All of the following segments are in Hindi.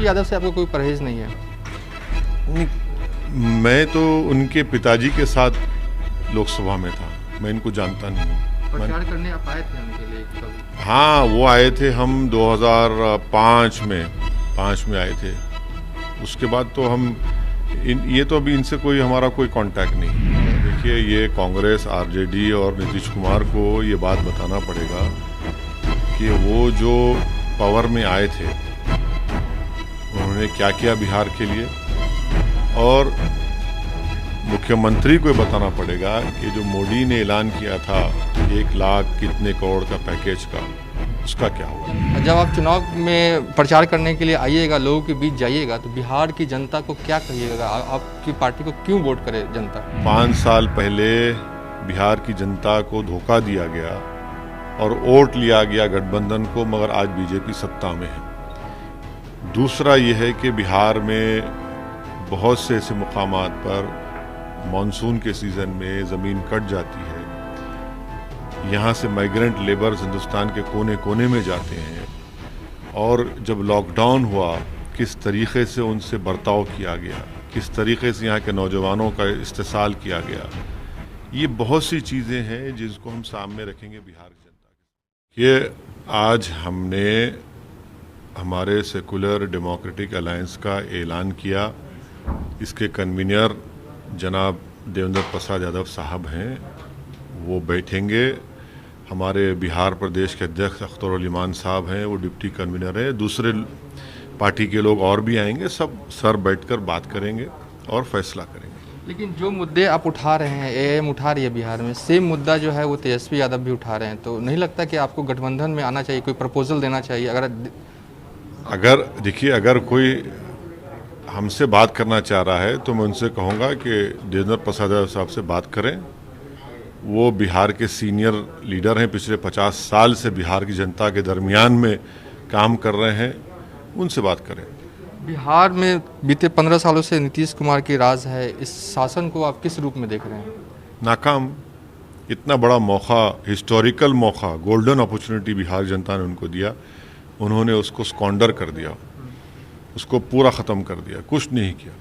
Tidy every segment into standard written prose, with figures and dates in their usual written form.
तेजस्वी यादव से आपको कोई परहेज नहीं है? मैं तो उनके पिताजी के साथ लोकसभा में था, मैं इनको जानता नहीं हूँ। प्रचार करने आप आए थे उनके लिए कभी? हाँ, वो आए थे, हम 2005 में आए थे। उसके बाद तो हम ये तो अभी इनसे हमारा कोई कांटेक्ट नहीं है। देखिए, ये कांग्रेस, आरजेडी और नीतीश कुमार को ये बात बताना पड़ेगा कि वो जो पावर में आए थे उन्होंने क्या किया बिहार के लिए, और मुख्यमंत्री को बताना पड़ेगा कि जो मोदी ने ऐलान किया था 1 लाख कितने करोड़ का पैकेज का, उसका क्या हुआ। जब आप चुनाव में प्रचार करने के लिए आइएगा, लोगों के बीच जाइएगा, तो बिहार की जनता को क्या कहिएगा? आपकी पार्टी को क्यों वोट करे जनता? 5 साल पहले बिहार की जनता को धोखा दिया गया और वोट लिया गया गठबंधन को, मगर आज बीजेपी सत्ता में है। दूसरा ये है कि बिहार में बहुत से ऐसे मुकामात पर मानसून के सीज़न में ज़मीन कट जाती है। यहाँ से माइग्रेंट लेबर्स हिंदुस्तान के कोने कोने में जाते हैं, और जब लॉकडाउन हुआ किस तरीके से उनसे बर्ताव किया गया, किस तरीके से यहाँ के नौजवानों का इस्तेसाल किया गया, ये बहुत सी चीज़ें हैं जिसको हम सामने रखेंगे बिहार की जनता के। ये आज हमने हमारे सेकुलर डेमोक्रेटिक अलायंस का ऐलान किया। इसके कन्वीनर जनाब देवेंद्र प्रसाद यादव साहब हैं, वो बैठेंगे। हमारे बिहार प्रदेश के अध्यक्ष अख्तर ईमान साहब हैं, वो डिप्टी कन्वीनर हैं। दूसरे पार्टी के लोग और भी आएंगे, सब सर बैठकर बात करेंगे और फैसला करेंगे। लेकिन जो मुद्दे आप उठा रहे हैं, एएम उठा रही है बिहार में, सेम मुद्दा जो है वो तेजस्वी यादव भी उठा रहे हैं, तो नहीं लगता कि आपको गठबंधन में आना चाहिए, कोई प्रपोजल देना चाहिए? अगर देखिए, अगर कोई हमसे बात करना चाह रहा है तो मैं उनसे कहूँगा कि देवेंद्र प्रसाद यादव साहब से बात करें। वो बिहार के सीनियर लीडर हैं, पिछले 50 साल से बिहार की जनता के दरमियान में काम कर रहे हैं, उनसे बात करें। बिहार में बीते 15 सालों से नीतीश कुमार की राज है, इस शासन को आप किस रूप में देख रहे हैं? नाकाम। इतना बड़ा मौका, हिस्टोरिकल मौका, गोल्डन अपॉर्चुनिटी बिहार जनता ने उनको दिया, उन्होंने उसको स्क्वांडर कर दिया, उसको पूरा ख़त्म कर दिया, कुछ नहीं किया।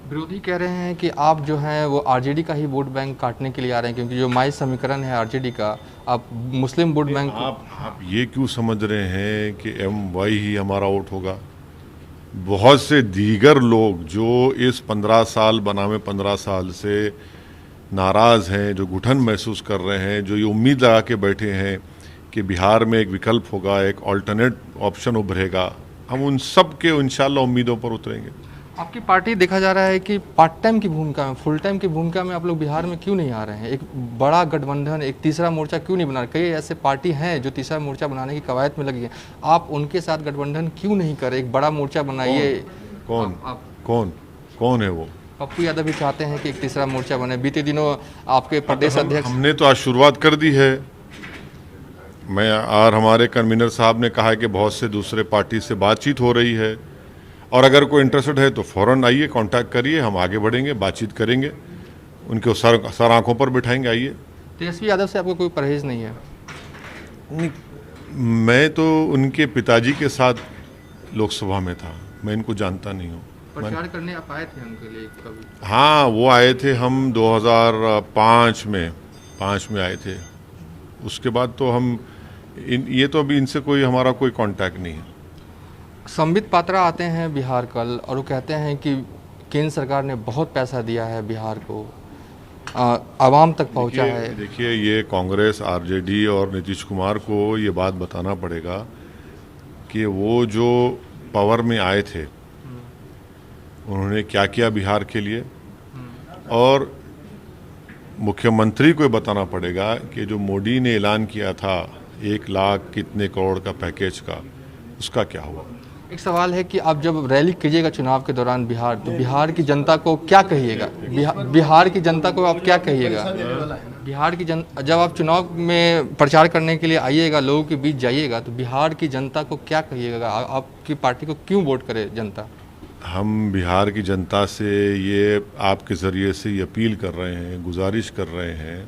विरोधी कह रहे हैं कि आप जो हैं वो आरजेडी का ही वोट बैंक काटने के लिए आ रहे हैं, क्योंकि जो माई समीकरण है आरजेडी का, आप मुस्लिम वोट बैंक आप ये क्यों समझ रहे हैं कि MY ही हमारा वोट होगा? बहुत से दीगर लोग जो इस 15 साल बनामे 15 साल से नाराज़ हैं, जो घुटन महसूस कर रहे हैं, जो ये उम्मीद लगा के बैठे हैं कि बिहार में एक विकल्प होगा, एक ऑल्टरनेट ऑप्शन उभरेगा, हम उन सब के इंशाल्लाह उम्मीदों पर उतरेंगे। आपकी पार्टी देखा जा रहा है कि पार्ट टाइम की भूमिका में, फुल टाइम की भूमिका में आप लोग बिहार में क्यों नहीं आ रहे हैं? एक बड़ा गठबंधन, एक तीसरा मोर्चा क्यों नहीं बना रहे? कई ऐसे पार्टी हैं जो तीसरा मोर्चा बनाने की कवायद में लगी है, आप उनके साथ गठबंधन क्यों नहीं करें? एक बड़ा मोर्चा बनाइए। कौन है वो? पप्पू यादव भी चाहते हैं कि एक तीसरा मोर्चा बने। बीते दिनों आपके प्रदेश अध्यक्ष हमने तो आज शुरुआत कर दी है। मैं और हमारे कन्वीनर साहब ने कहा कि बहुत से दूसरे पार्टी से बातचीत हो रही है, और अगर कोई इंटरेस्टेड है तो फ़ौरन आइए, कांटेक्ट करिए, हम आगे बढ़ेंगे, बातचीत करेंगे, उनके सर आंखों पर बिठाएंगे। आइए। तेजस्वी यादव से आपको कोई परहेज नहीं है? मैं तो उनके पिताजी के साथ लोकसभा में था, मैं इनको जानता नहीं हूँ। प्रचार करने आप आए थे उनके लिए कभी? हाँ, वो आए थे, हम 2005 में आए थे। उसके बाद तो हम ये तो अभी इनसे हमारा कोई कांटेक्ट नहीं है। संबित पात्रा आते हैं बिहार कल, और वो कहते हैं कि केंद्र सरकार ने बहुत पैसा दिया है बिहार को, आवाम तक पहुंचा है। देखिए, ये कांग्रेस, आरजेडी और नीतीश कुमार को ये बात बताना पड़ेगा कि वो जो पावर में आए थे उन्होंने क्या किया बिहार के लिए, और मुख्यमंत्री को बताना पड़ेगा कि जो मोदी ने ऐलान किया था 1 लाख कितने करोड़ का पैकेज का, उसका क्या हुआ। एक सवाल है कि आप जब रैली कीजिएगा चुनाव के दौरान बिहार, तो बिहार की जनता को क्या कहिएगा? बिहार की जनता को आप क्या कहिएगा? जब आप चुनाव में प्रचार करने के लिए आइएगा, लोगों के बीच जाइएगा, तो बिहार की जनता को क्या कहिएगा? आपकी पार्टी को क्यों वोट करे जनता? हम बिहार की जनता से ये आपके ज़रिए से ये अपील कर रहे हैं, गुजारिश कर रहे हैं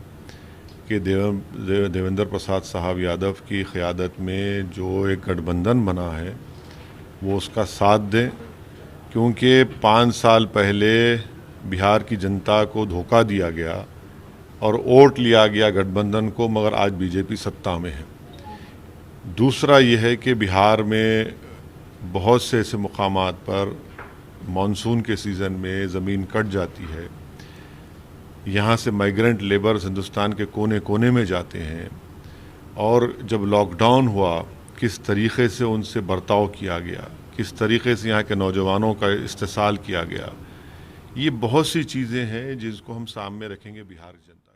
कि देवेंद्र प्रसाद साहब यादव की क़यादत में जो एक गठबंधन बना है वो उसका साथ दें, क्योंकि 5 साल पहले बिहार की जनता को धोखा दिया गया और वोट लिया गया गठबंधन को, मगर आज बीजेपी सत्ता में है। दूसरा यह है कि बिहार में बहुत से ऐसे मुकामात पर मानसून के सीज़न में ज़मीन कट जाती है, यहाँ से माइग्रेंट लेबर्स हिंदुस्तान के कोने कोने में जाते हैं, और जब लॉकडाउन हुआ किस तरीक़े से उनसे बर्ताव किया गया, किस तरीक़े से यहाँ के नौजवानों का इस्तेसाल किया गया, ये बहुत सी चीज़ें हैं जिसको हम सामने रखेंगे बिहार की जनता।